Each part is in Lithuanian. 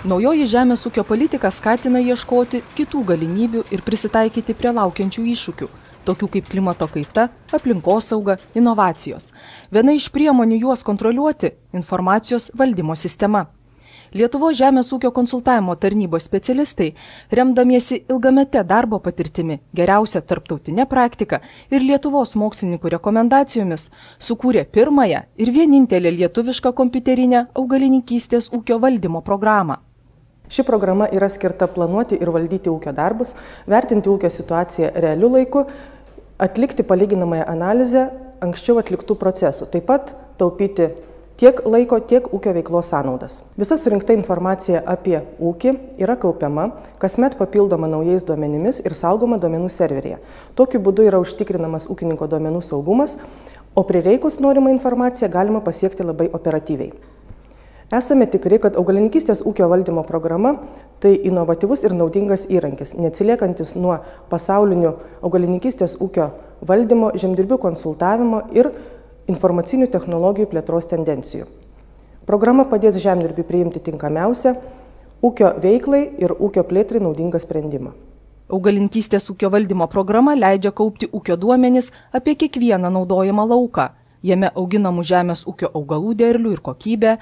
Naujoji žemės ūkio politika skatina ieškoti kitų galimybių ir prisitaikyti prie laukiančių iššūkių, tokių kaip klimato kaita, aplinkosauga, inovacijos. Viena iš priemonių juos kontroliuoti – informacijos valdymo sistema. Lietuvos žemės ūkio konsultavimo tarnybos specialistai, remdamiesi ilgamete darbo patirtimi, geriausia tarptautinė praktika ir Lietuvos mokslininkų rekomendacijomis, sukūrė pirmąją ir vienintelę lietuvišką kompiuterinę augalininkystės ūkio valdymo programą. Ši programa yra skirta planuoti ir valdyti ūkio darbus, vertinti ūkio situaciją realiu laiku, atlikti palyginamąją analizę anksčiau atliktų procesų, taip pat taupyti tiek laiko, tiek ūkio veiklos sąnaudas. Visa surinkta informacija apie ūkį yra kaupiama, kasmet papildoma naujais duomenimis ir saugoma duomenų serveryje. Tokiu būdu yra užtikrinamas ūkininko duomenų saugumas, o prireikus norimą informaciją galima pasiekti labai operatyviai. Esame tikri, kad augalininkystės ūkio valdymo programa tai inovatyvus ir naudingas įrankis, neatsiliekantis nuo pasaulinių augalininkystės ūkio valdymo, žemdirbių konsultavimo ir informacinių technologijų plėtros tendencijų. Programa padės žemdirbiui priimti tinkamiausią ūkio veiklai ir ūkio plėtrai naudingą sprendimą. Augalininkystės ūkio valdymo programa leidžia kaupti ūkio duomenis apie kiekvieną naudojamą lauką. Jame auginamų žemės ūkio augalų derlių ir kokybę,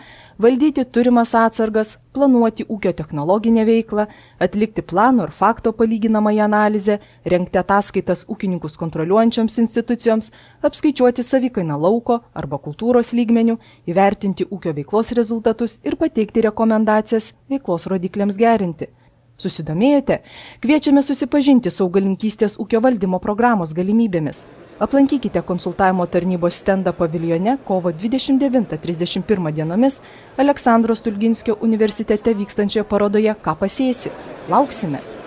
valdyti turimas atsargas, planuoti ūkio technologinę veiklą, atlikti plano ir fakto palyginamąją analizę, rengti ataskaitas ūkininkus kontroliuojančioms institucijoms, apskaičiuoti savikainą lauko arba kultūros lygmenių, įvertinti ūkio veiklos rezultatus ir pateikti rekomendacijas veiklos rodikliams gerinti. Susidomėjote? Kviečiame susipažinti su augalininkystės ūkio valdymo programos galimybėmis. Aplankykite konsultavimo tarnybos stendą paviljone kovo 29-31 dienomis Aleksandro Stulginskio universitete vykstančioje parodoje Ką pasėsi? Lauksime!